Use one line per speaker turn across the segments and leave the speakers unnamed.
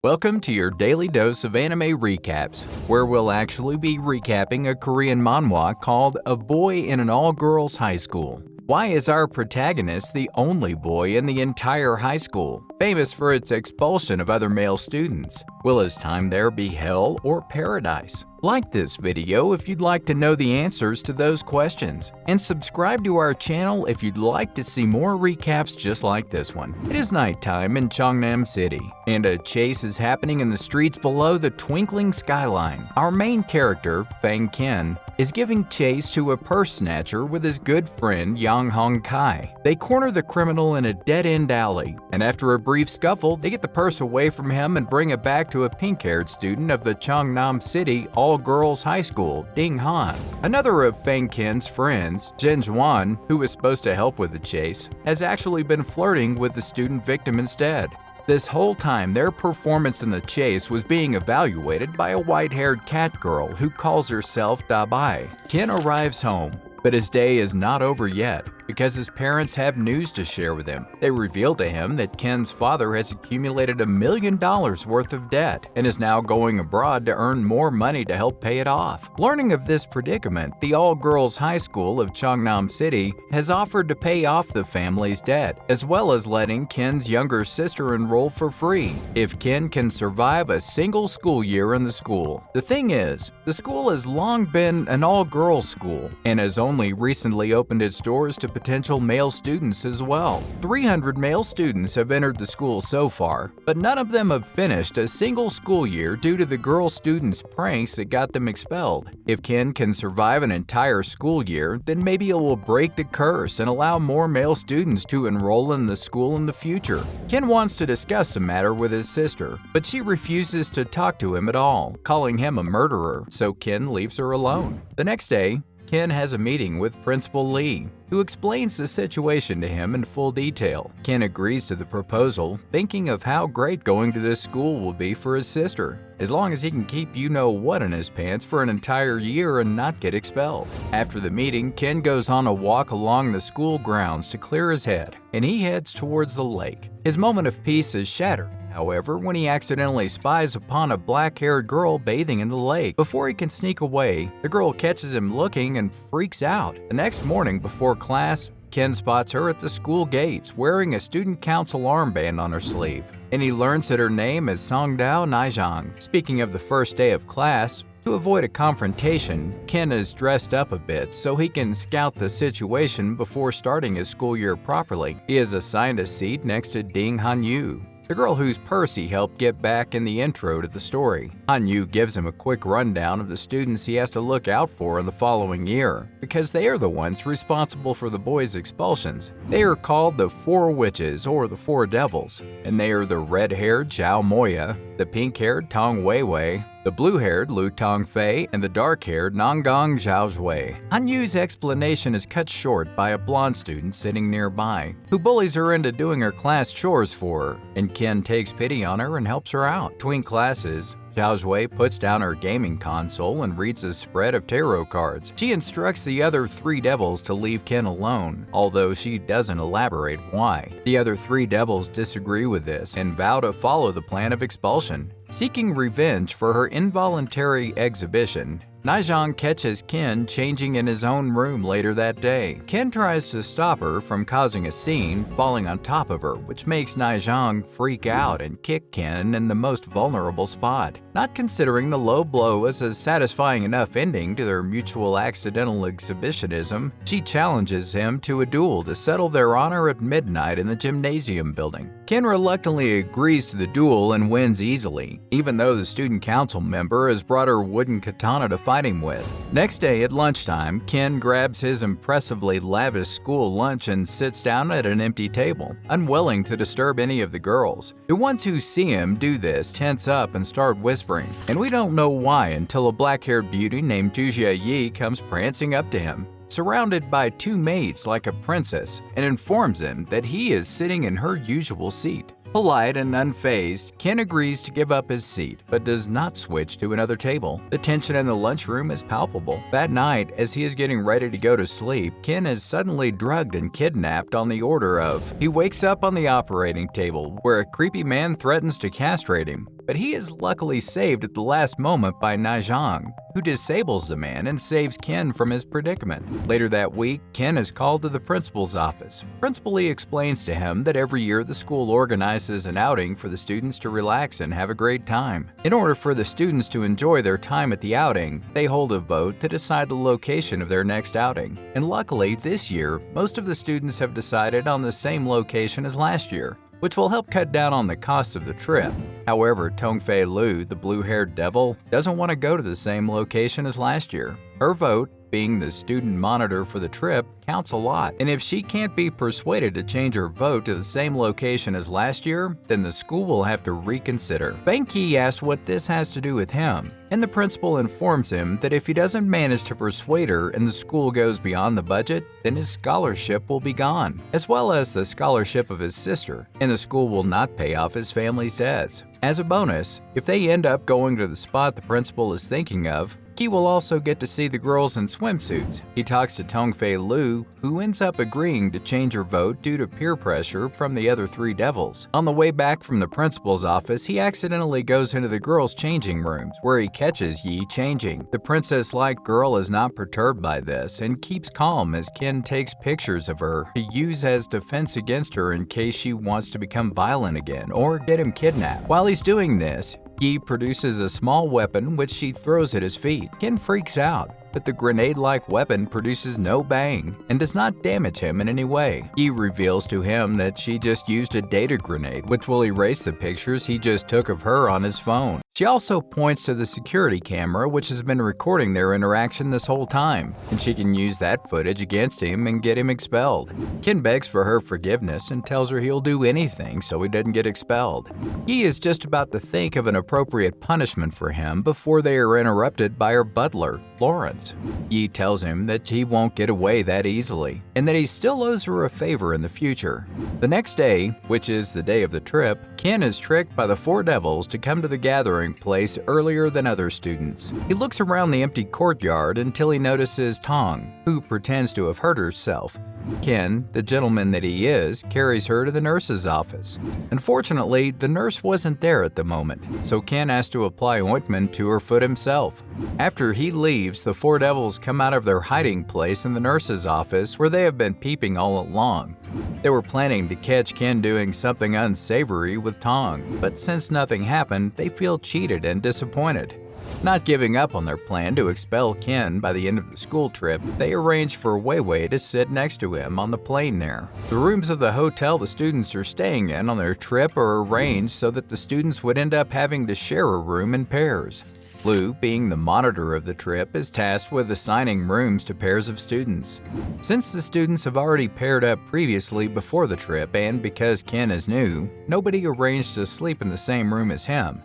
Welcome to your daily dose of anime recaps, where we'll actually be recapping a Korean manhwa called A Boy in an All-Girls High School. Why is our protagonist the only boy in the entire high school, famous for its expulsion of other male students? Will his time there be hell or paradise? Like this video if you'd like to know the answers to those questions, and subscribe to our channel if you'd like to see more recaps just like this one. It is nighttime in Cheongnam City, and a chase is happening in the streets below the twinkling skyline. Our main character, Fang Ken, is giving chase to a purse snatcher with his good friend Yang Hong Kai. They corner the criminal in a dead-end alley, and after a brief scuffle, they get the purse away from him and bring it back to a pink-haired student of the Cheongnam City All-Girls High School, Ding Han. Another of Fang Ken's friends, Jin Juan, who was supposed to help with the chase, has actually been flirting with the student victim instead. This whole time, their performance in the chase was being evaluated by a white-haired cat girl who calls herself Dabai. Ken arrives home, but his day is not over yet because his parents have news to share with him. They reveal to him that Ken's father has accumulated $1 million worth of debt and is now going abroad to earn more money to help pay it off. Learning of this predicament, the all-girls high school of Cheongnam City has offered to pay off the family's debt, as well as letting Ken's younger sister enroll for free if Ken can survive a single school year in the school. The thing is, the school has long been an all-girls school and has only recently opened its doors to potential male students as well. 300 male students have entered the school so far, but none of them have finished a single school year due to the girl students' pranks that got them expelled. If Ken can survive an entire school year, then maybe it will break the curse and allow more male students to enroll in the school in the future. Ken wants to discuss the matter with his sister, but she refuses to talk to him at all, calling him a murderer, so Ken leaves her alone. The next day, Ken has a meeting with Principal Lee, who explains the situation to him in full detail. Ken agrees to the proposal, thinking of how great going to this school will be for his sister, as long as he can keep you-know-what in his pants for an entire year and not get expelled. After the meeting, Ken goes on a walk along the school grounds to clear his head, and he heads towards the lake. His moment of peace is shattered, however, when he accidentally spies upon a black-haired girl bathing in the lake. Before he can sneak away, the girl catches him looking and freaks out. The next morning before class, Ken spots her at the school gates wearing a student council armband on her sleeve, and he learns that her name is Songdao Naijang. Speaking of the first day of class, to avoid a confrontation, Ken is dressed up a bit so he can scout the situation before starting his school year properly. He is assigned a seat next to Ding Hanyu, the girl whose purse he helped get back in the intro to the story. Hanyu gives him a quick rundown of the students he has to look out for in the following year, because they are the ones responsible for the boys' expulsions. They are called the Four Witches or the Four Devils, and they are the red-haired Zhao Moya, the pink-haired Tong Weiwei, the blue-haired Lu Tongfei, and the dark-haired Nangang Zhaozhui. Hanyu's explanation is cut short by a blonde student sitting nearby, who bullies her into doing her class chores for her, and Ken takes pity on her and helps her out. Between classes, Zhaozhui puts down her gaming console and reads a spread of tarot cards. She instructs the other three devils to leave Ken alone, although she doesn't elaborate why. The other three devils disagree with this and vow to follow the plan of expulsion. Seeking revenge for her involuntary exhibition, Naijang catches Ken changing in his own room later that day. Ken tries to stop her from causing a scene, falling on top of her, which makes Naijang freak out and kick Ken in the most vulnerable spot. Not considering the low blow as a satisfying enough ending to their mutual accidental exhibitionism, she challenges him to a duel to settle their honor at midnight in the gymnasium building. Ken reluctantly agrees to the duel and wins easily, even though the student council member has brought her wooden katana to fight him with. Next day at lunchtime, Ken grabs his impressively lavish school lunch and sits down at an empty table, unwilling to disturb any of the girls. The ones who see him do this tense up and start whispering, and we don't know why until a black-haired beauty named Tujia Yi comes prancing up to him, surrounded by two maids like a princess, and informs him that he is sitting in her usual seat. Polite and unfazed, Ken agrees to give up his seat, but does not switch to another table. The tension in the lunchroom is palpable. That night, as he is getting ready to go to sleep, Ken is suddenly drugged and kidnapped on the order of. He wakes up on the operating table, where a creepy man threatens to castrate him, but he is luckily saved at the last moment by Naijang, who disables the man and saves Ken from his predicament. Later that week, Ken is called to the principal's office. Principal Lee explains to him that every year the school organizes an outing for the students to relax and have a great time. In order for the students to enjoy their time at the outing, they hold a vote to decide the location of their next outing. And luckily, this year, most of the students have decided on the same location as last year, which will help cut down on the cost of the trip. However, Tongfei Lu, the blue-haired devil, doesn't want to go to the same location as last year. Her vote, being the student monitor for the trip, counts a lot, and if she can't be persuaded to change her vote to the same location as last year, then the school will have to reconsider. Feng Qi asks what this has to do with him, and the principal informs him that if he doesn't manage to persuade her and the school goes beyond the budget, then his scholarship will be gone, as well as the scholarship of his sister, and the school will not pay off his family's debts. As a bonus, if they end up going to the spot the principal is thinking of, Qi will also get to see the girls in swimsuits. He talks to Tongfei Lu, who ends up agreeing to change her vote due to peer pressure from the other three devils. On the way back from the principal's office, he accidentally goes into the girls' changing rooms, where he catches Yi changing. The princess-like girl is not perturbed by this and keeps calm as Ken takes pictures of her to use as defense against her in case she wants to become violent again or get him kidnapped. While he's doing this, Yi produces a small weapon which she throws at his feet. Ken freaks out, but the grenade-like weapon produces no bang and does not damage him in any way. Yi reveals to him that she just used a data grenade, which will erase the pictures he just took of her on his phone. She also points to the security camera, which has been recording their interaction this whole time, and she can use that footage against him and get him expelled. Ken begs for her forgiveness and tells her he'll do anything so he doesn't get expelled. Yi is just about to think of an appropriate punishment for him before they are interrupted by her butler, Florence. Yi tells him that he won't get away that easily, and that he still owes her a favor in the future. The next day, which is the day of the trip, Ken is tricked by the four devils to come to the gathering place earlier than other students. He looks around the empty courtyard until he notices Tong, who pretends to have hurt herself. Ken, the gentleman that he is, carries her to the nurse's office. Unfortunately, the nurse wasn't there at the moment, so Ken has to apply ointment to her foot himself. After he leaves, the four devils come out of their hiding place in the nurse's office where they have been peeping all along. They were planning to catch Ken doing something unsavory with Tong, but since nothing happened, they feel cheated and disappointed. Not giving up on their plan to expel Ken by the end of the school trip, they arrange for Weiwei to sit next to him on the plane there. The rooms of the hotel the students are staying in on their trip are arranged so that the students would end up having to share a room in pairs. Lu, being the monitor of the trip, is tasked with assigning rooms to pairs of students. Since the students have already paired up previously before the trip and because Ken is new, nobody arranged to sleep in the same room as him.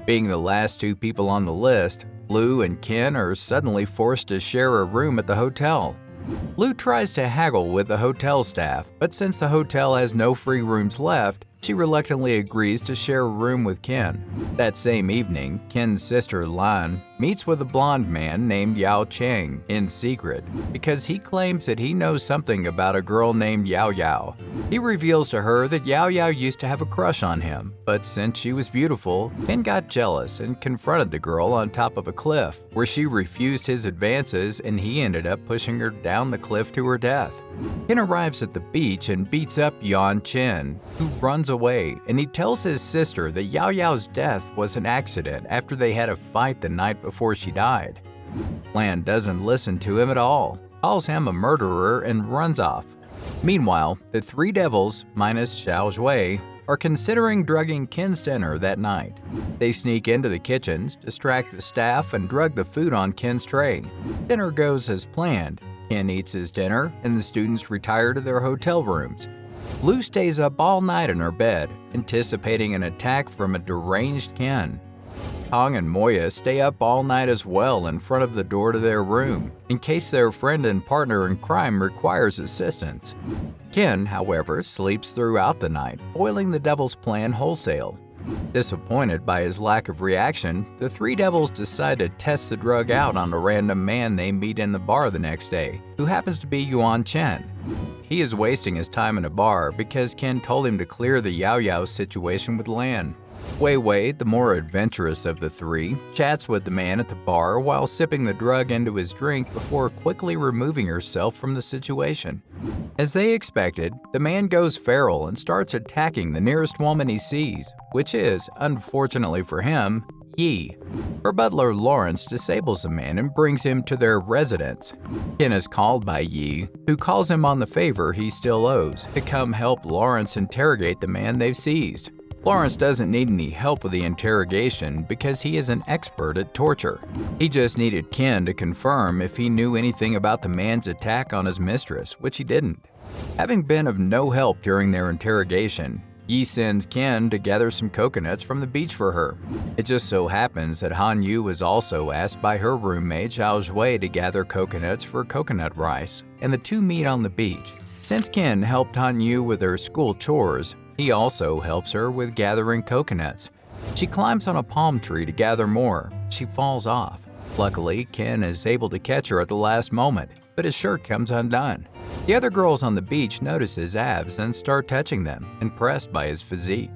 Being the last two people on the list, Lu and Ken are suddenly forced to share a room at the hotel. Lu tries to haggle with the hotel staff, but since the hotel has no free rooms left, she reluctantly agrees to share a room with Ken. That same evening, Ken's sister Lan meets with a blonde man named Yao Cheng in secret because he claims that he knows something about a girl named Yao Yao. He reveals to her that Yao Yao used to have a crush on him, but since she was beautiful, Ken got jealous and confronted the girl on top of a cliff, where she refused his advances and he ended up pushing her down the cliff to her death. Ken arrives at the beach and beats up Yan Chen, who runs away, and he tells his sister that Yao Yao's death was an accident after they had a fight the night before she died. Lan doesn't listen to him at all, calls him a murderer, and runs off. Meanwhile, the three devils, minus Xiao Zhui, are considering drugging Ken's dinner that night. They sneak into the kitchens, distract the staff, and drug the food on Ken's tray. Dinner goes as planned. Ken eats his dinner, and the students retire to their hotel rooms. Lu stays up all night in her bed, anticipating an attack from a deranged Ken. Tong and Moya stay up all night as well in front of the door to their room, in case their friend and partner in crime requires assistance. Ken, however, sleeps throughout the night, foiling the devil's plan wholesale. Disappointed by his lack of reaction, the three devils decide to test the drug out on a random man they meet in the bar the next day, who happens to be Yuan Chen. He is wasting his time in a bar because Ken told him to clear the Yao Yao situation with Lan. Wei Wei, the more adventurous of the three, chats with the man at the bar while sipping the drug into his drink before quickly removing herself from the situation. As they expected, the man goes feral and starts attacking the nearest woman he sees, which is, unfortunately for him, Yi. Her butler Lawrence disables the man and brings him to their residence. Ken is called by Yi, who calls him on the favor he still owes, to come help Lawrence interrogate the man they've seized. Lawrence doesn't need any help with the interrogation because he is an expert at torture. He just needed Ken to confirm if he knew anything about the man's attack on his mistress, which he didn't. Having been of no help during their interrogation, Yi sends Ken to gather some coconuts from the beach for her. It just so happens that Han Yu was also asked by her roommate Zhao Zhui to gather coconuts for coconut rice, and the two meet on the beach. Since Ken helped Han Yu with her school chores, he also helps her with gathering coconuts. She climbs on a palm tree to gather more. She falls off. Luckily, Ken is able to catch her at the last moment, but his shirt comes undone. The other girls on the beach notice his abs and start touching them, impressed by his physique.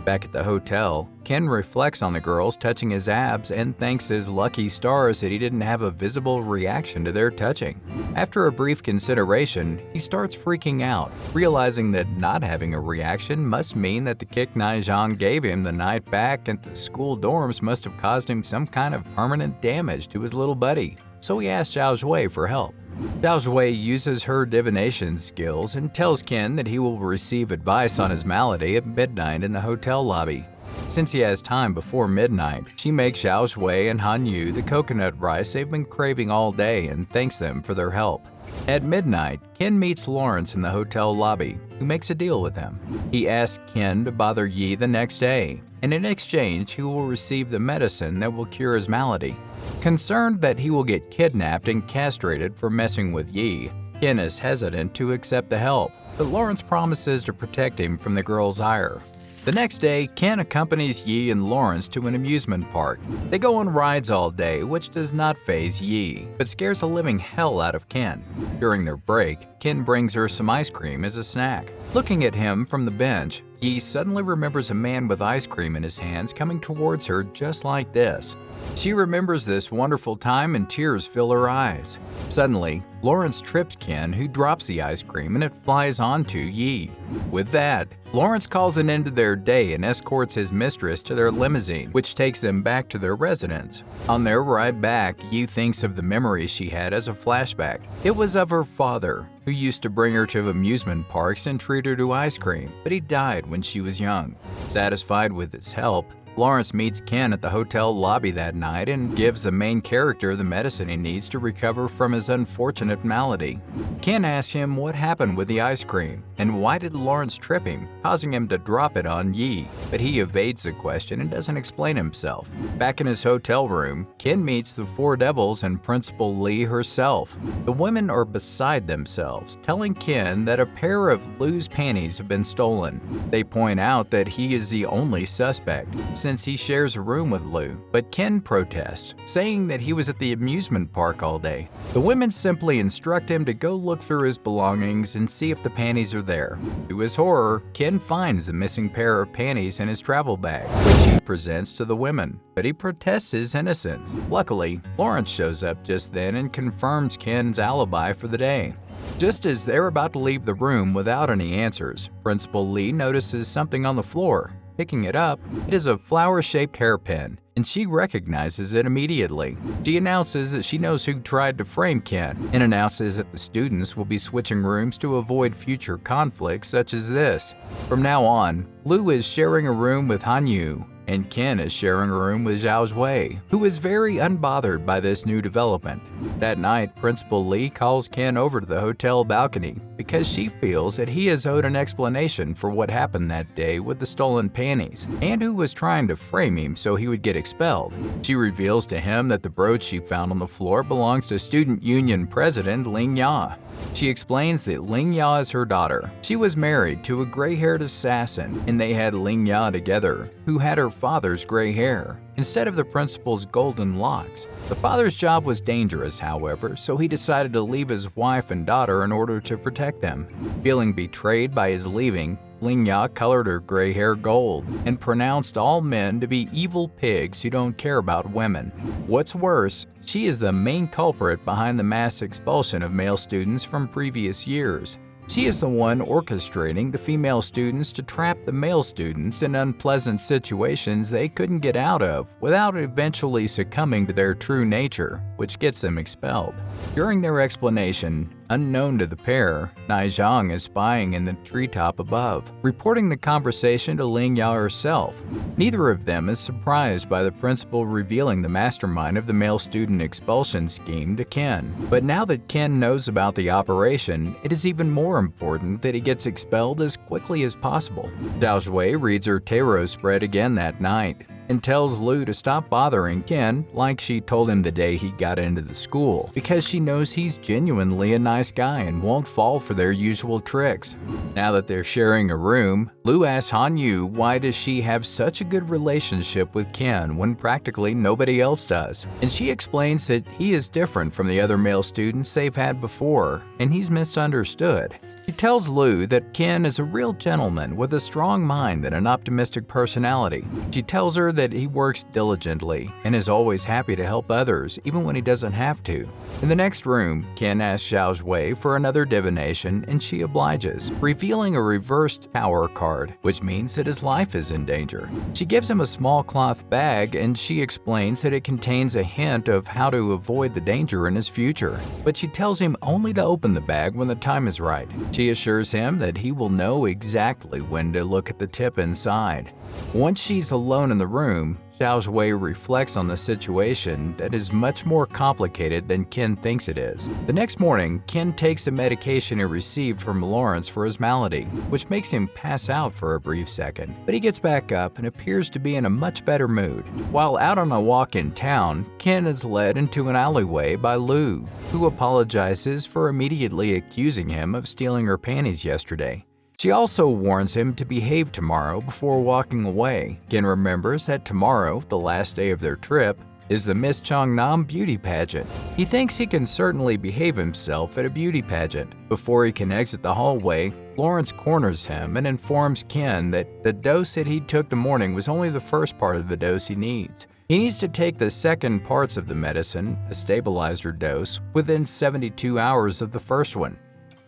Back at the hotel, Ken reflects on the girls touching his abs and thanks his lucky stars that he didn't have a visible reaction to their touching. After a brief consideration, he starts freaking out, realizing that not having a reaction must mean that the kick Zhang gave him the night back at the school dorms must have caused him some kind of permanent damage to his little buddy. So he asks Zhao Zhui for help. Zhao Zhui uses her divination skills and tells Ken that he will receive advice on his malady at midnight in the hotel lobby. Since he has time before midnight, she makes Zhao Zhui and Han Yu the coconut rice they've been craving all day and thanks them for their help. At midnight, Ken meets Lawrence in the hotel lobby, who makes a deal with him. He asks Ken to bother Yi the next day, and in exchange he will receive the medicine that will cure his malady. Concerned that he will get kidnapped and castrated for messing with Yi, Ken is hesitant to accept the help, but Lawrence promises to protect him from the girl's ire. The next day, Ken accompanies Yi and Lawrence to an amusement park. They go on rides all day, which does not faze Yi, but scares the living hell out of Ken. During their break, Ken brings her some ice cream as a snack. Looking at him from the bench, Yi suddenly remembers a man with ice cream in his hands coming towards her just like this. She remembers this wonderful time and tears fill her eyes. Suddenly, Lawrence trips Ken, who drops the ice cream and it flies onto Yi. With that, Lawrence calls an end to their day and escorts his mistress to their limousine, which takes them back to their residence. On their ride back, Yi thinks of the memories she had as a flashback. It was of her father, who used to bring her to amusement parks and treat her to ice cream, but he died when she was young. Satisfied with his help, Lawrence meets Ken at the hotel lobby that night and gives the main character the medicine he needs to recover from his unfortunate malady. Ken asks him what happened with the ice cream and why did Lawrence trip him, causing him to drop it on Yi, but he evades the question and doesn't explain himself. Back in his hotel room, Ken meets the four devils and Principal Lee herself. The women are beside themselves, telling Ken that a pair of Lu's panties have been stolen. They point out that he is the only suspect, since he shares a room with Lu, but Ken protests, saying that he was at the amusement park all day. The women simply instruct him to go look through his belongings and see if the panties are there. To his horror, Ken finds the missing pair of panties in his travel bag, which he presents to the women, but he protests his innocence. Luckily, Lawrence shows up just then and confirms Ken's alibi for the day. Just as they're about to leave the room without any answers, Principal Lee notices something on the floor. Picking it up, it is a flower-shaped hairpin, and she recognizes it immediately. She announces that she knows who tried to frame Ken, and announces that the students will be switching rooms to avoid future conflicts such as this. From now on, Lu is sharing a room with Han Yu, and Ken is sharing a room with Zhao Zhui, who is very unbothered by this new development. That night, Principal Lee calls Ken over to the hotel balcony because she feels that he is owed an explanation for what happened that day with the stolen panties, and who was trying to frame him so he would get expelled. She reveals to him that the brooch she found on the floor belongs to Student Union President Ling Ya. She explains that Ling Ya is her daughter. She was married to a gray-haired assassin, and they had Ling Ya together, who had her father's gray hair instead of the principal's golden locks. The father's job was dangerous, however, so he decided to leave his wife and daughter in order to protect them. Feeling betrayed by his leaving, Lingya colored her gray hair gold and pronounced all men to be evil pigs who don't care about women. What's worse, she is the main culprit behind the mass expulsion of male students from previous years. She is the one orchestrating the female students to trap the male students in unpleasant situations they couldn't get out of without eventually succumbing to their true nature, which gets them expelled. During their explanation, unknown to the pair, Naizhang is spying in the treetop above, reporting the conversation to Lingyao herself. Neither of them is surprised by the principal revealing the mastermind of the male student expulsion scheme to Ken. But now that Ken knows about the operation, it is even more important that he gets expelled as quickly as possible. Zhao Zhui reads her tarot spread again that night and tells Lu to stop bothering Ken like she told him the day he got into the school, because she knows he's genuinely a nice guy and won't fall for their usual tricks. Now that they're sharing a room, Lu asks Han Yu why does she have such a good relationship with Ken when practically nobody else does, and she explains that he is different from the other male students they've had before, and he's misunderstood. She tells Lu that Ken is a real gentleman with a strong mind and an optimistic personality. She tells her that he works diligently and is always happy to help others even when he doesn't have to. In the next room, Ken asks Zhao Zhui for another divination and she obliges, revealing a reversed tower card, which means that his life is in danger. She gives him a small cloth bag and she explains that it contains a hint of how to avoid the danger in his future, but she tells him only to open the bag when the time is right. She assures him that he will know exactly when to look at the tip inside. Once she's alone in the room, Zhao Zhui reflects on the situation that is much more complicated than Ken thinks it is. The next morning, Ken takes the medication he received from Lawrence for his malady, which makes him pass out for a brief second, but he gets back up and appears to be in a much better mood. While out on a walk in town, Ken is led into an alleyway by Lu, who apologizes for immediately accusing him of stealing her panties yesterday. She also warns him to behave tomorrow before walking away. Ken remembers that tomorrow, the last day of their trip, is the Miss Changnam beauty pageant. He thinks he can certainly behave himself at a beauty pageant. Before he can exit the hallway, Lawrence corners him and informs Ken that the dose that he took the morning was only the first part of the dose he needs. He needs to take the second parts of the medicine, a stabilizer dose, within 72 hours of the first one.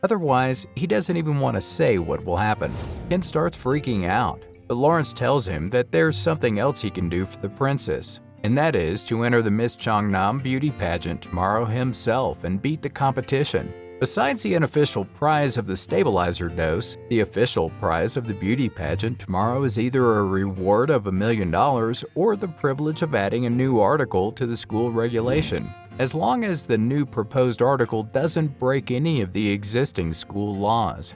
Otherwise, he doesn't even want to say what will happen. Ken starts freaking out, but Lawrence tells him that there's something else he can do for the princess, and that is to enter the Miss Changnam beauty pageant tomorrow himself and beat the competition. Besides the unofficial prize of the stabilizer dose, the official prize of the beauty pageant tomorrow is either a reward of $1 million or the privilege of adding a new article to the school regulation, as long as the new proposed article doesn't break any of the existing school laws.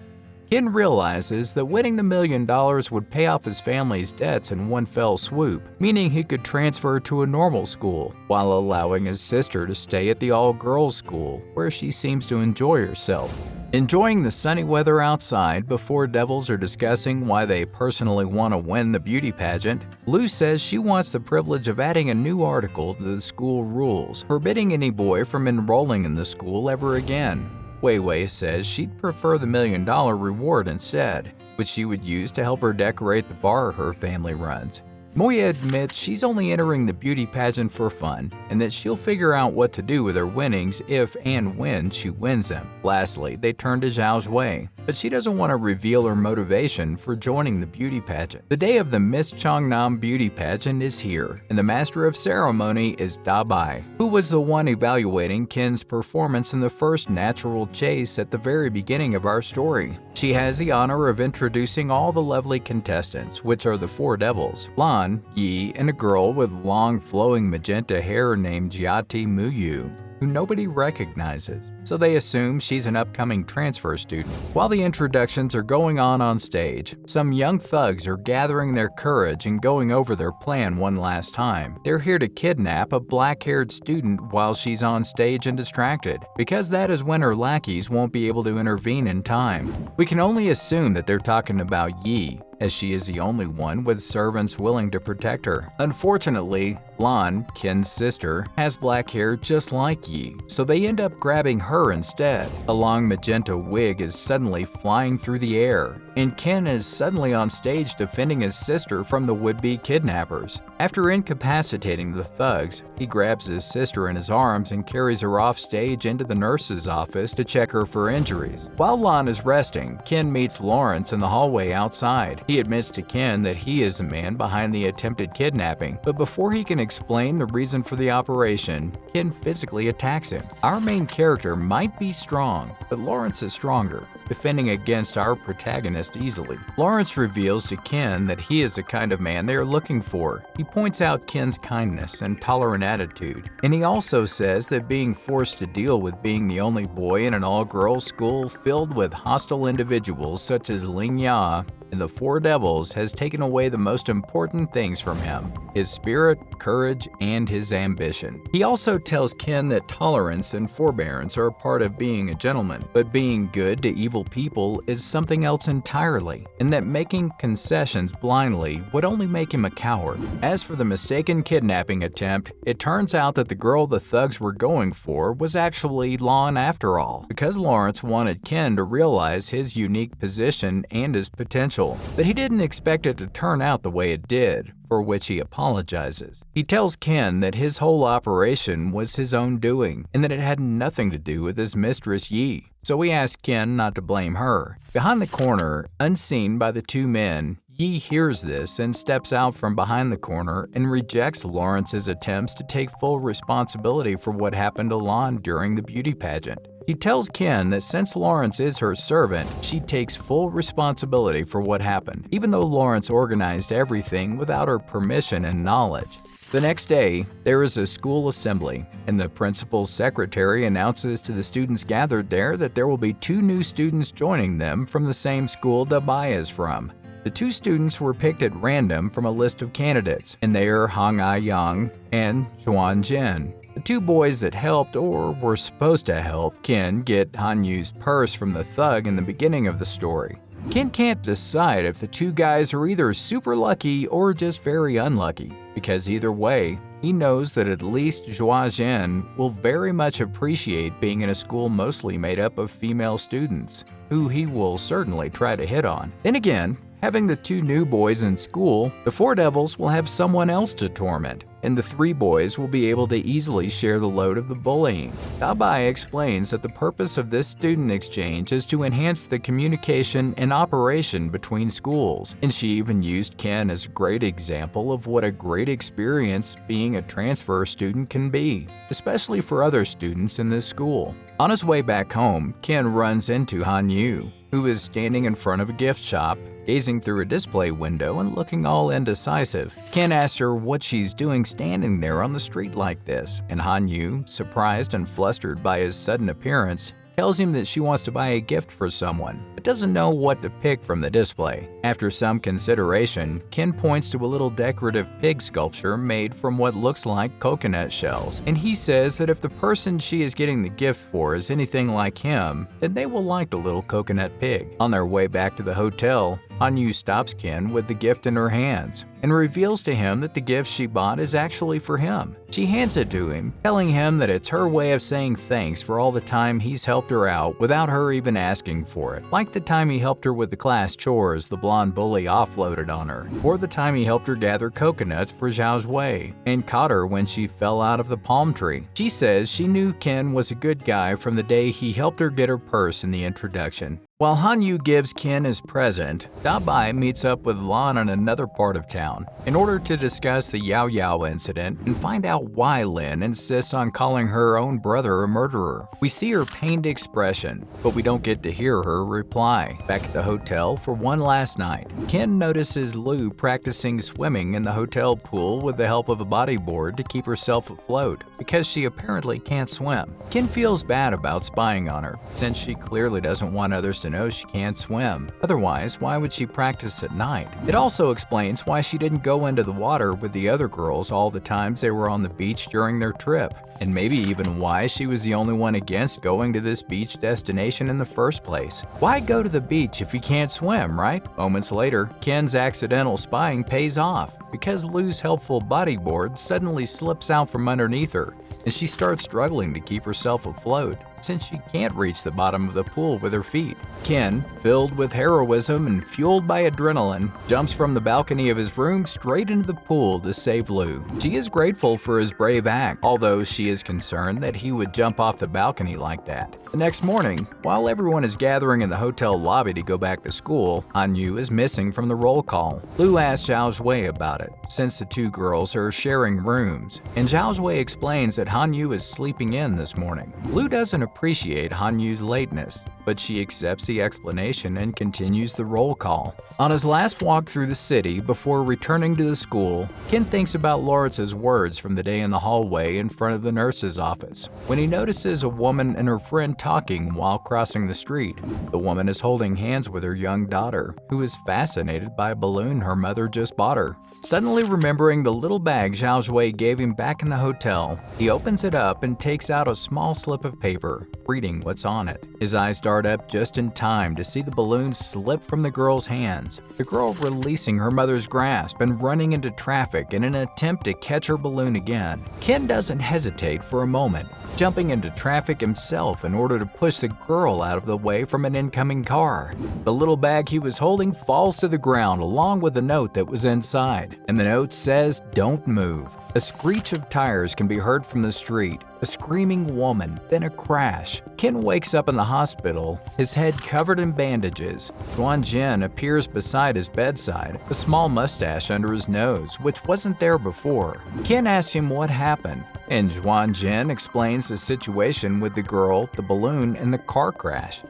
Ken realizes that winning the $1 million would pay off his family's debts in one fell swoop, meaning he could transfer to a normal school, while allowing his sister to stay at the all-girls school, where she seems to enjoy herself. Enjoying the sunny weather outside before devils are discussing why they personally want to win the beauty pageant, Lu says she wants the privilege of adding a new article to the school rules, forbidding any boy from enrolling in the school ever again. Wei Wei says she'd prefer the $1 million reward instead, which she would use to help her decorate the bar her family runs. Moya admits she's only entering the beauty pageant for fun, and that she'll figure out what to do with her winnings if and when she wins them. Lastly, they turn to Zhao Zhui, but she doesn't want to reveal her motivation for joining the beauty pageant. The day of the Miss Changnam beauty pageant is here, and the master of ceremony is Da Bai, who was the one evaluating Ken's performance in the first natural chase at the very beginning of our story. She has the honor of introducing all the lovely contestants, which are the four devils, Lan, Yi, and a girl with long flowing magenta hair named Jiati Muyu, who nobody recognizes, so they assume she's an upcoming transfer student. While the introductions are going on stage, some young thugs are gathering their courage and going over their plan one last time. They're here to kidnap a black-haired student while she's on stage and distracted, because that is when her lackeys won't be able to intervene in time. We can only assume that they're talking about Yi, as she is the only one with servants willing to protect her. Unfortunately, Lan, Ken's sister, has black hair just like Yi, so they end up grabbing her instead. A long magenta wig is suddenly flying through the air, and Ken is suddenly on stage defending his sister from the would-be kidnappers. After incapacitating the thugs, he grabs his sister in his arms and carries her off stage into the nurse's office to check her for injuries. While Lan is resting, Ken meets Lawrence in the hallway outside. He admits to Ken that he is the man behind the attempted kidnapping, but before he can explain the reason for the operation, Ken physically attacks him. Our main character might be strong, but Lawrence is stronger, defending against our protagonist easily. Lawrence reveals to Ken that he is the kind of man they are looking for. He points out Ken's kindness and tolerant attitude, and he also says that being forced to deal with being the only boy in an all-girls school filled with hostile individuals such as Ling Ya and the Four Devils has taken away the most important things from him: his spirit, courage, and his ambition. He also tells Ken that tolerance and forbearance are a part of being a gentleman, but being good to evil people is something else entirely, and that making concessions blindly would only make him a coward. As for the mistaken kidnapping attempt, it turns out that the girl the thugs were going for was actually Lan after all, because Lawrence wanted Ken to realize his unique position and his potential. But he didn't expect it to turn out the way it did, for which he apologizes. He tells Ken that his whole operation was his own doing, and that it had nothing to do with his mistress Yi. So he asks Ken not to blame her. Behind the corner, unseen by the two men, Yi hears this and steps out from behind the corner and rejects Lawrence's attempts to take full responsibility for what happened to Lan during the beauty pageant. She tells Ken that since Lawrence is her servant, she takes full responsibility for what happened, even though Lawrence organized everything without her permission and knowledge. The next day, there is a school assembly, and the principal's secretary announces to the students gathered there that there will be 2 new students joining them from the same school Dabai is from. The 2 students were picked at random from a list of candidates, and they are Hang Ai-yang and Xuan Jin. The 2 boys that helped, or were supposed to help, Ken get Han Yu's purse from the thug in the beginning of the story. Ken can't decide if the 2 guys are either super lucky or just very unlucky, because either way, he knows that at least Zhua Zhen will very much appreciate being in a school mostly made up of female students, who he will certainly try to hit on. Then again, having the 2 new boys in school, the 4 devils will have someone else to torment, and the 3 boys will be able to easily share the load of the bullying. Dabai explains that the purpose of this student exchange is to enhance the communication and operation between schools, and she even used Ken as a great example of what a great experience being a transfer student can be, especially for other students in this school. On his way back home, Ken runs into Han Yu, who is standing in front of a gift shop, gazing through a display window and looking all indecisive. Ken asks her what she's doing standing there on the street like this, and Han Yu, surprised and flustered by his sudden appearance, tells him that she wants to buy a gift for someone, but doesn't know what to pick from the display. After some consideration, Ken points to a little decorative pig sculpture made from what looks like coconut shells, and he says that if the person she is getting the gift for is anything like him, then they will like the little coconut pig. On their way back to the hotel, Han Yu stops Ken with the gift in her hands and reveals to him that the gift she bought is actually for him. She hands it to him, telling him that it's her way of saying thanks for all the time he's helped her out without her even asking for it. Like the time he helped her with the class chores the blonde bully offloaded on her, or the time he helped her gather coconuts for Zhao's Wei and caught her when she fell out of the palm tree. She says she knew Ken was a good guy from the day he helped her get her purse in the introduction. While Han Yu gives Ken his present, Dabai meets up with Lan in another part of town in order to discuss the Yao Yao incident and find out why Lin insists on calling her own brother a murderer. We see her pained expression, but we don't get to hear her reply. Back at the hotel for one last night, Ken notices Lu practicing swimming in the hotel pool with the help of a bodyboard to keep herself afloat because she apparently can't swim. Ken feels bad about spying on her, since she clearly doesn't want others to knows she can't swim. Otherwise, why would she practice at night? It also explains why she didn't go into the water with the other girls all the times they were on the beach during their trip, and maybe even why she was the only one against going to this beach destination in the first place. Why go to the beach if you can't swim, right? Moments later, Ken's accidental spying pays off because Lou's helpful bodyboard suddenly slips out from underneath her, and she starts struggling to keep herself afloat since she can't reach the bottom of the pool with her feet. Ken, filled with heroism and fueled by adrenaline, jumps from the balcony of his room straight into the pool to save Lou. She is grateful for his brave act, although she is concerned that he would jump off the balcony like that. The next morning, while everyone is gathering in the hotel lobby to go back to school, Han-yu is missing from the roll call. Lou asks Zhao Zhui about it, since the two girls are sharing rooms, and Zhao Zhui explains that Han-yu is sleeping in this morning. Lou doesn't appreciate Han-yu's lateness, but she accepts the explanation and continues the roll call. On his last walk through the city before returning to the school, Ken thinks about Lawrence's words from the day in the hallway in front of the nurse's office, when he notices a woman and her friend talking while crossing the street. The woman is holding hands with her young daughter, who is fascinated by a balloon her mother just bought her. Suddenly remembering the little bag Zhao Zhui gave him back in the hotel, he opens it up and takes out a small slip of paper, reading what's on it. His eyes dart up just in time to see the balloon slip from the girl's hands, the girl releasing her mother's grasp and running into traffic in an attempt to catch her balloon again. Ken doesn't hesitate for a moment, jumping into traffic himself in order to push the girl out of the way from an incoming car. The little bag he was holding falls to the ground along with the note that was inside, and the note says, "Don't move." A screech of tires can be heard from the street, a screaming woman, then a crash. Ken wakes up in the hospital, his head covered in bandages. Yuan Jin appears beside his bedside, a small mustache under his nose, which wasn't there before. Ken asks him what happened, and Yuan Jin explains the situation with the girl, the balloon, and the car crash.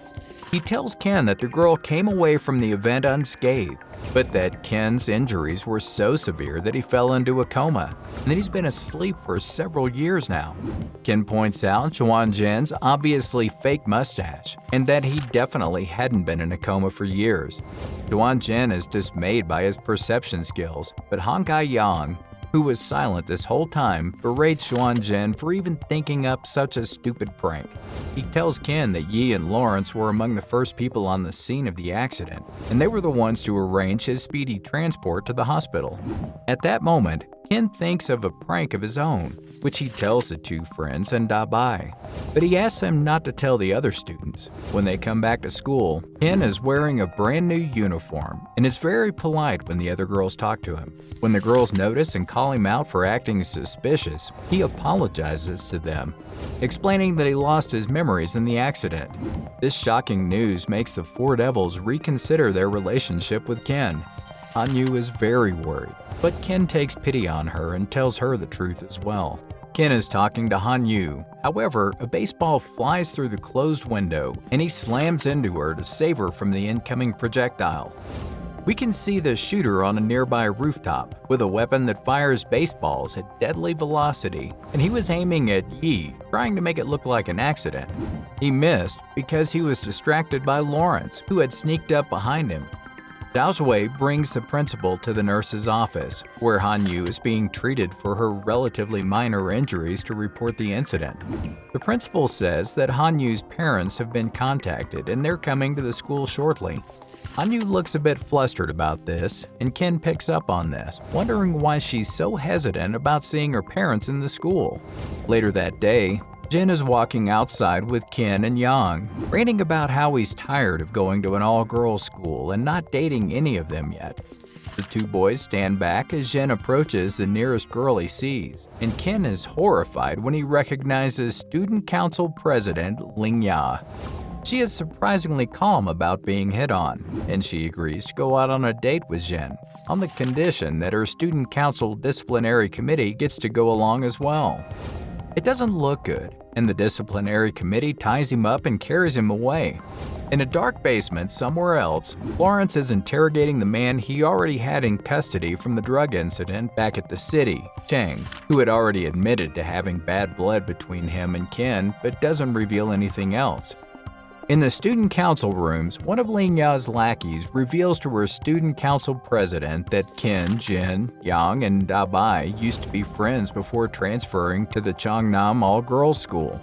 He tells Ken that the girl came away from the event unscathed, but that Ken's injuries were so severe that he fell into a coma, and that he's been asleep for several years now. Ken points out Yuan Jin's obviously fake mustache, and that he definitely hadn't been in a coma for years. Yuan Jin is dismayed by his perception skills, but Han Kai-yang, who was silent this whole time, berates Yuan Jin for even thinking up such a stupid prank. He tells Ken that Yi and Lawrence were among the first people on the scene of the accident, and they were the ones to arrange his speedy transport to the hospital. At that moment, Ken thinks of a prank of his own, which he tells the two friends and Dabai, but he asks them not to tell the other students. When they come back to school, Ken is wearing a brand new uniform and is very polite when the other girls talk to him. When the girls notice and call him out for acting suspicious, he apologizes to them, explaining that he lost his memories in the accident. This shocking news makes the four devils reconsider their relationship with Ken. Han-yu is very worried, but Ken takes pity on her and tells her the truth as well. Ken is talking to Han-yu. However, a baseball flies through the closed window and he slams into her to save her from the incoming projectile. We can see the shooter on a nearby rooftop with a weapon that fires baseballs at deadly velocity, and he was aiming at Yi, trying to make it look like an accident. He missed because he was distracted by Lawrence, who had sneaked up behind him. Zhao Zhui brings the principal to the nurse's office, where Han-yu is being treated for her relatively minor injuries to report the incident. The principal says that Han-yu's parents have been contacted and they're coming to the school shortly. Han-yu looks a bit flustered about this, and Ken picks up on this, wondering why she's so hesitant about seeing her parents in the school. Later that day, Jin is walking outside with Ken and Yang, ranting about how he's tired of going to an all-girls school and not dating any of them yet. The two boys stand back as Jin approaches the nearest girl he sees, and Ken is horrified when he recognizes Student Council President Ling Ya. She is surprisingly calm about being hit on, and she agrees to go out on a date with Jin, on the condition that her Student Council Disciplinary Committee gets to go along as well. It doesn't look good, and the disciplinary committee ties him up and carries him away. In a dark basement somewhere else, Lawrence is interrogating the man he already had in custody from the drug incident back at the city, Chang, who had already admitted to having bad blood between him and Ken but doesn't reveal anything else. In the student council rooms, one of Ling Ya's lackeys reveals to her student council president that Ken, Jin, Yang, and Dabai used to be friends before transferring to the Changnam all-girls school.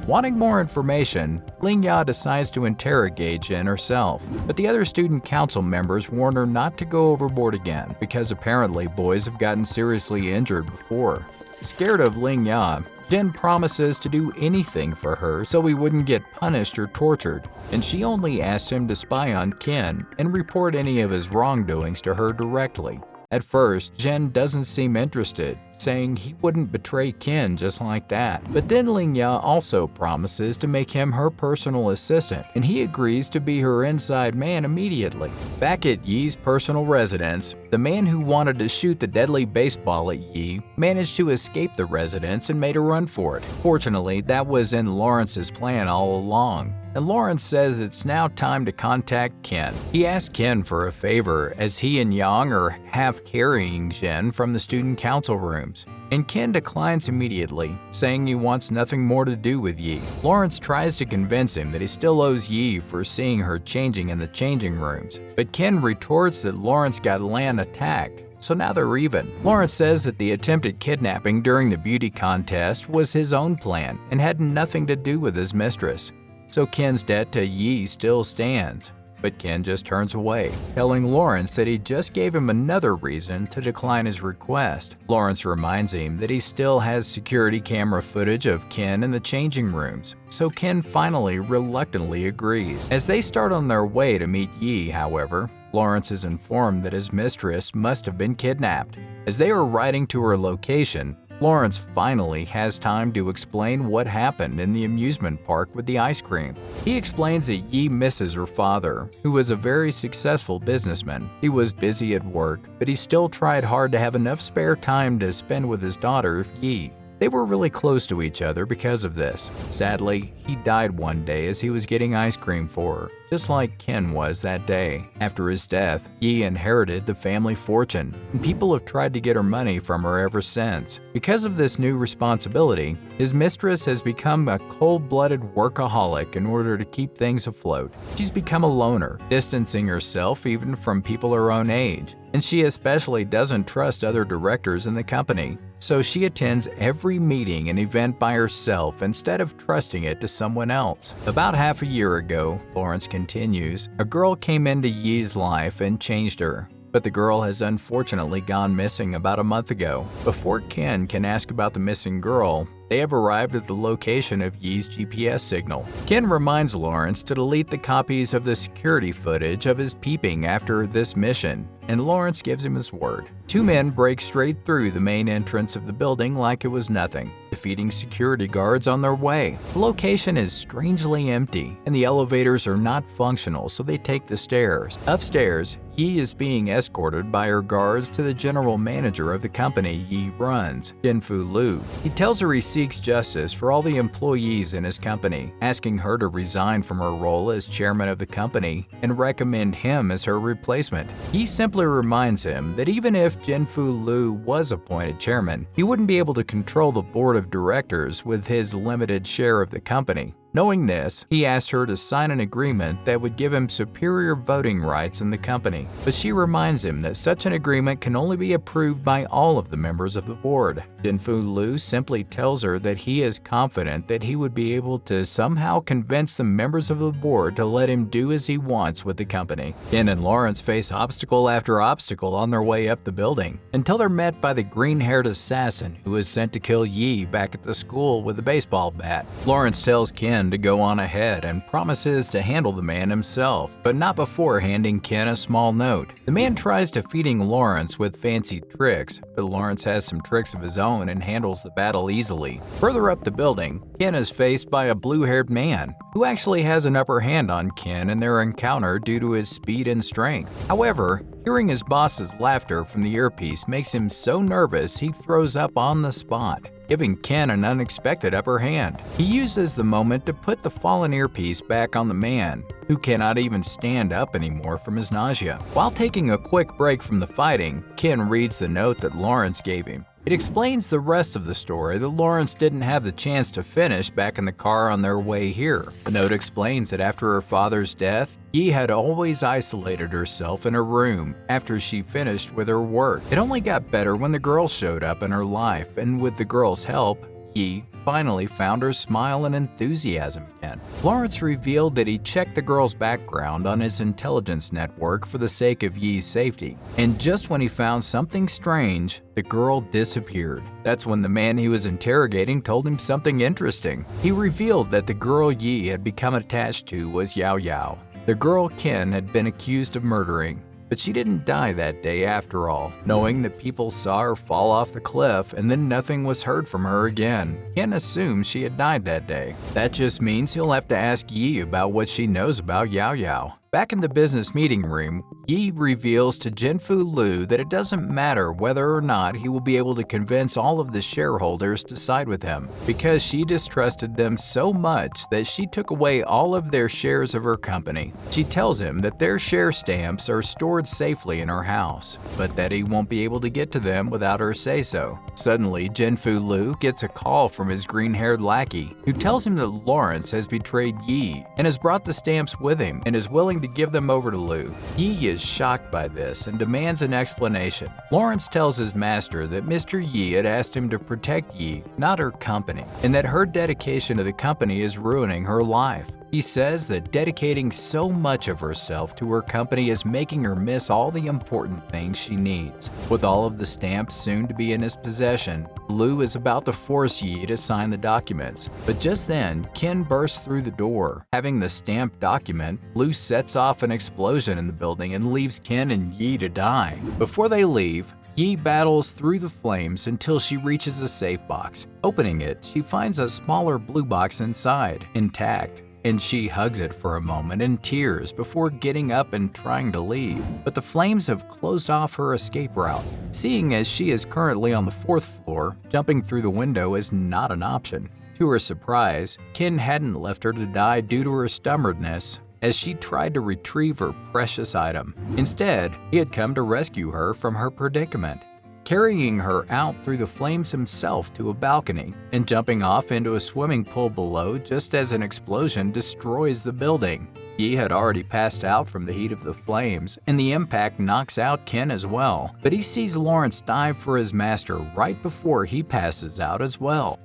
Wanting more information, Ling Ya decides to interrogate Jin herself, but the other student council members warn her not to go overboard again because apparently boys have gotten seriously injured before. Scared of Ling Ya, Jin promises to do anything for her so he wouldn't get punished or tortured, and she only asks him to spy on Ken and report any of his wrongdoings to her directly. At first, Jin doesn't seem interested, saying he wouldn't betray Ken just like that. But then Ling Ya also promises to make him her personal assistant, and he agrees to be her inside man immediately. Back at Yi's personal residence, the man who wanted to shoot the deadly baseball at Yi managed to escape the residence and made a run for it. Fortunately, that was in Lawrence's plan all along, and Lawrence says it's now time to contact Ken. He asks Ken for a favor as he and Yang are half carrying Jin from the student council rooms, and Ken declines immediately, saying he wants nothing more to do with Yi. Lawrence tries to convince him that he still owes Yi for seeing her changing in the changing rooms, but Ken retorts that Lawrence got Lan attacked, so now they're even. Lawrence says that the attempted kidnapping during the beauty contest was his own plan and had nothing to do with his mistress. So Ken's debt to Yi still stands, but Ken just turns away, telling Lawrence that he just gave him another reason to decline his request. Lawrence reminds him that he still has security camera footage of Ken in the changing rooms, so Ken finally reluctantly agrees. As they start on their way to meet Yi, however, Lawrence is informed that his mistress must have been kidnapped. As they are riding to her location, Lawrence finally has time to explain what happened in the amusement park with the ice cream. He explains that Yi misses her father, who was a very successful businessman. He was busy at work, but he still tried hard to have enough spare time to spend with his daughter, Yi. They were really close to each other because of this. Sadly, he died one day as he was getting ice cream for her, just like Ken was that day. After his death, Yi inherited the family fortune, and people have tried to get her money from her ever since. Because of this new responsibility, his mistress has become a cold-blooded workaholic in order to keep things afloat. She's become a loner, distancing herself even from people her own age, and she especially doesn't trust other directors in the company. So she attends every meeting and event by herself instead of trusting it to someone else. About half a year ago, Lawrence continues, a girl came into Yi's life and changed her. But the girl has unfortunately gone missing about a month ago. Before Ken can ask about the missing girl, they have arrived at the location of Yi's GPS signal. Ken reminds Lawrence to delete the copies of the security footage of his peeping after this mission, and Lawrence gives him his word. Two men break straight through the main entrance of the building like it was nothing, defeating security guards on their way. The location is strangely empty, and the elevators are not functional, so they take the stairs. Upstairs, Yi is being escorted by her guards to the general manager of the company Yi runs, Jinfu Lu. He tells her he seeks justice for all the employees in his company, asking her to resign from her role as chairman of the company and recommend him as her replacement. He simply reminds him that even if Jinfu Lu was appointed chairman, he wouldn't be able to control the board of directors with his limited share of the company. Knowing this, he asks her to sign an agreement that would give him superior voting rights in the company, but she reminds him that such an agreement can only be approved by all of the members of the board. Jinfu Lu simply tells her that he is confident that he would be able to somehow convince the members of the board to let him do as he wants with the company. Ken and Lawrence face obstacle after obstacle on their way up the building, until they're met by the green-haired assassin who is sent to kill Yi back at the school with a baseball bat. Lawrence tells Ken to go on ahead and promises to handle the man himself, but not before handing Ken a small note. The man tries defeating Lawrence with fancy tricks, but Lawrence has some tricks of his own and handles the battle easily. Further up the building, Ken is faced by a blue-haired man, who actually has an upper hand on Ken in their encounter due to his speed and strength. However, hearing his boss's laughter from the earpiece makes him so nervous he throws up on the spot, giving Ken an unexpected upper hand. He uses the moment to put the fallen earpiece back on the man, who cannot even stand up anymore from his nausea. While taking a quick break from the fighting, Ken reads the note that Lawrence gave him. It explains the rest of the story that Lawrence didn't have the chance to finish back in the car on their way here. The note explains that after her father's death, Yi had always isolated herself in her room after she finished with her work. It only got better when the girls showed up in her life, and with the girls' help, Yi finally found her smile and enthusiasm again. Lawrence revealed that he checked the girl's background on his intelligence network for the sake of Yi's safety. And just when he found something strange, the girl disappeared. That's when the man he was interrogating told him something interesting. He revealed that the girl Yi had become attached to was Yao Yao, the girl Ken had been accused of murdering. But she didn't die that day after all, knowing that people saw her fall off the cliff and then nothing was heard from her again. Ken assumed she had died that day. That just means he'll have to ask Yi about what she knows about Yao Yao. Back in the business meeting room, Yi reveals to Jinfu Liu that it doesn't matter whether or not he will be able to convince all of the shareholders to side with him, because she distrusted them so much that she took away all of their shares of her company. She tells him that their share stamps are stored safely in her house, but that he won't be able to get to them without her say-so. Suddenly, Jinfu Liu gets a call from his green-haired lackey, who tells him that Lawrence has betrayed Yi and has brought the stamps with him and is willing to give them over to Liu. Yi is shocked by this and demands an explanation. Lawrence tells his master that Mr. Yi had asked him to protect Yi, not her company, and that her dedication to the company is ruining her life. He says that dedicating so much of herself to her company is making her miss all the important things she needs. With all of the stamps soon to be in his possession, Liu is about to force Yi to sign the documents. But just then, Ken bursts through the door. Having the stamped document, Liu sets off an explosion in the building and leaves Ken and Yi to die. Before they leave, Yi battles through the flames until she reaches a safe box. Opening it, she finds a smaller blue box inside, intact, and she hugs it for a moment in tears before getting up and trying to leave. But the flames have closed off her escape route. Seeing as she is currently on the 4th floor, jumping through the window is not an option. To her surprise, Ken hadn't left her to die due to her stubbornness as she tried to retrieve her precious item. Instead, he had come to rescue her from her predicament, carrying her out through the flames himself to a balcony and jumping off into a swimming pool below just as an explosion destroys the building. Yi had already passed out from the heat of the flames, and the impact knocks out Ken as well. But he sees Lawrence dive for his master right before he passes out as well.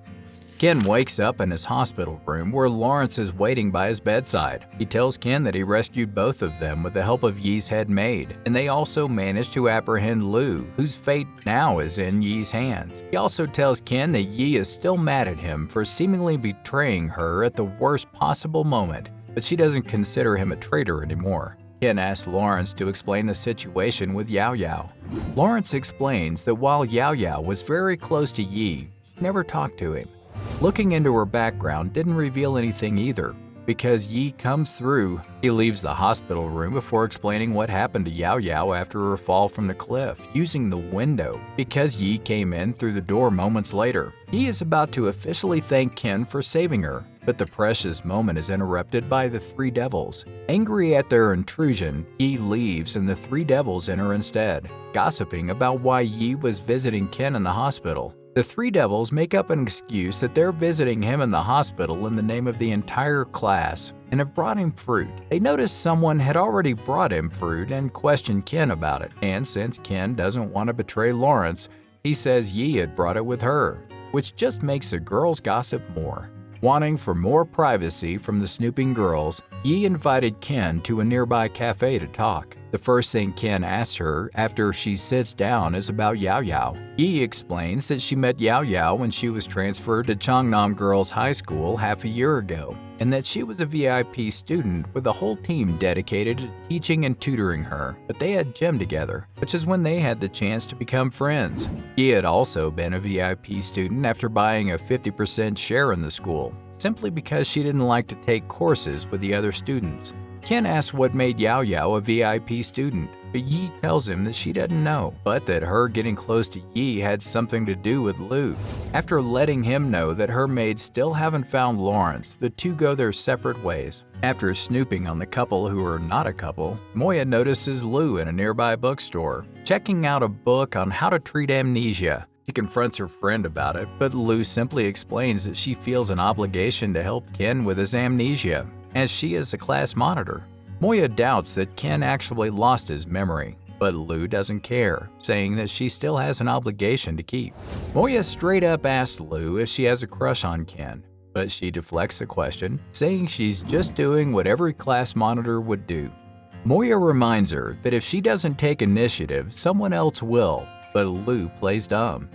Ken wakes up in his hospital room where Lawrence is waiting by his bedside. He tells Ken that he rescued both of them with the help of Yi's head maid, and they also managed to apprehend Liu, whose fate now is in Yi's hands. He also tells Ken that Yi is still mad at him for seemingly betraying her at the worst possible moment, but she doesn't consider him a traitor anymore. Ken asks Lawrence to explain the situation with Yao Yao. Lawrence explains that while Yao Yao was very close to Yi, she never talked to him. Looking into her background didn't reveal anything either, because Yi comes through. He leaves the hospital room before explaining what happened to Yao Yao after her fall from the cliff, using the window, because Yi came in through the door moments later. Yi is about to officially thank Ken for saving her, but the precious moment is interrupted by the three devils. Angry at their intrusion, Yi leaves and the three devils enter instead, gossiping about why Yi was visiting Ken in the hospital. The three devils make up an excuse that they're visiting him in the hospital in the name of the entire class and have brought him fruit. They notice someone had already brought him fruit and question Ken about it, and since Ken doesn't want to betray Lawrence, he says Yi had brought it with her, which just makes the girls gossip more. Wanting for more privacy from the snooping girls, Yi invited Ken to a nearby cafe to talk. The first thing Ken asks her after she sits down is about Yao Yao. Yi explains that she met Yao Yao when she was transferred to Changnam Girls High School half a year ago, and that she was a VIP student with a whole team dedicated to teaching and tutoring her. But they had gym together, which is when they had the chance to become friends. Yi had also been a VIP student after buying a 50% share in the school, simply because she didn't like to take courses with the other students. Ken asks what made Yao Yao a VIP student, but Yi tells him that she doesn't know, but that her getting close to Yi had something to do with Liu. After letting him know that her maids still haven't found Lawrence, the two go their separate ways. After snooping on the couple who are not a couple, Moya notices Liu in a nearby bookstore, checking out a book on how to treat amnesia. She confronts her friend about it, but Lu simply explains that she feels an obligation to help Ken with his amnesia, as she is a class monitor. Moya doubts that Ken actually lost his memory, but Lu doesn't care, saying that she still has an obligation to keep. Moya straight up asks Lu if she has a crush on Ken, but she deflects the question, saying she's just doing what every class monitor would do. Moya reminds her that if she doesn't take initiative, someone else will, but Lu plays dumb.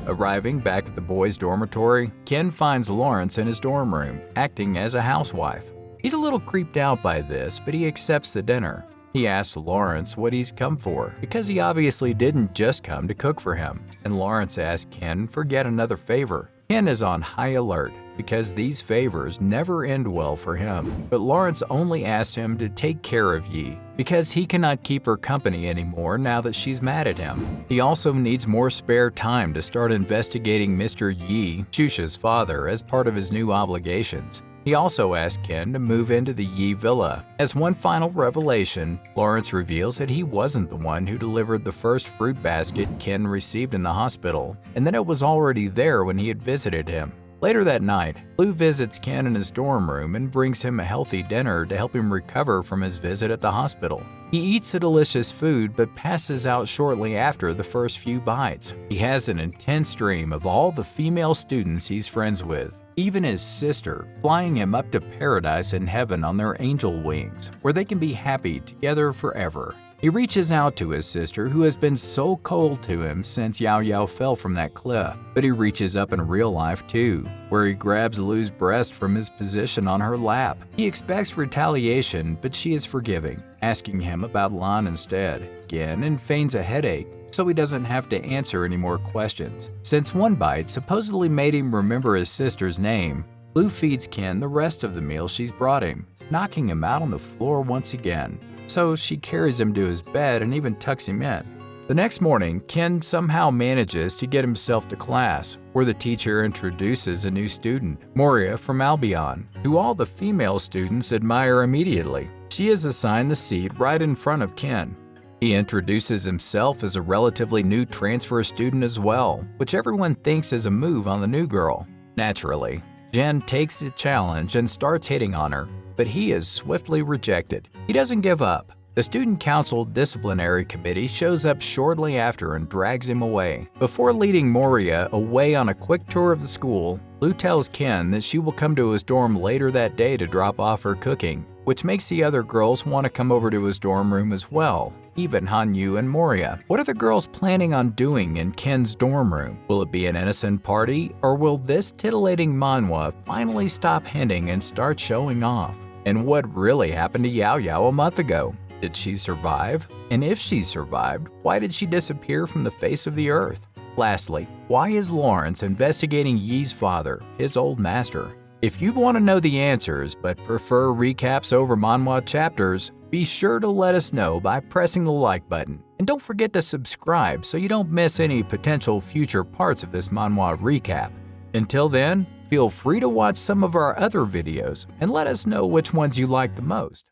Arriving back at the boys' dormitory, Ken finds Lawrence in his dorm room, acting as a housewife. He's a little creeped out by this, but he accepts the dinner. He asks Lawrence what he's come for, because he obviously didn't just come to cook for him, and Lawrence asks Ken for yet another favor. Ken is on high alert, because these favors never end well for him, but Lawrence only asks him to take care of Yi, because he cannot keep her company anymore now that she's mad at him. He also needs more spare time to start investigating Mr. Yi, Shusha's father, as part of his new obligations. He also asked Ken to move into the Yi villa. As one final revelation, Lawrence reveals that he wasn't the one who delivered the first fruit basket Ken received in the hospital, and that it was already there when he had visited him. Later that night, Lu visits Ken in his dorm room and brings him a healthy dinner to help him recover from his visit at the hospital. He eats the delicious food but passes out shortly after the first few bites. He has an intense dream of all the female students he's friends with, even his sister, flying him up to paradise in heaven on their angel wings, where they can be happy together forever. He reaches out to his sister, who has been so cold to him since Yao Yao fell from that cliff. But he reaches up in real life too, where he grabs Lu's breast from his position on her lap. He expects retaliation, but she is forgiving, asking him about Lan instead, again, and feigns a headache, so he doesn't have to answer any more questions. Since one bite supposedly made him remember his sister's name, Lu feeds Ken the rest of the meal she's brought him, knocking him out on the floor once again. So she carries him to his bed and even tucks him in. The next morning, Ken somehow manages to get himself to class, where the teacher introduces a new student, Moria from Albion, who all the female students admire immediately. She is assigned the seat right in front of Ken. He introduces himself as a relatively new transfer student as well, which everyone thinks is a move on the new girl. Naturally, Jen takes the challenge and starts hitting on her, but he is swiftly rejected. He doesn't give up. The student council disciplinary committee shows up shortly after and drags him away. Before leading Moria away on a quick tour of the school, Lu tells Ken that she will come to his dorm later that day to drop off her cooking, which makes the other girls want to come over to his dorm room as well, even Hanyu and Moria. What are the girls planning on doing in Ken's dorm room? Will it be an innocent party, or will this titillating manhwa finally stop hinting and start showing off? And what really happened to Yao Yao a month ago? Did she survive? And if she survived, why did she disappear from the face of the earth? Lastly, why is Lawrence investigating Yi's father, his old master? If you want to know the answers but prefer recaps over manhwa chapters, be sure to let us know by pressing the like button. And don't forget to subscribe so you don't miss any potential future parts of this manhwa recap. Until then, feel free to watch some of our other videos and let us know which ones you like the most.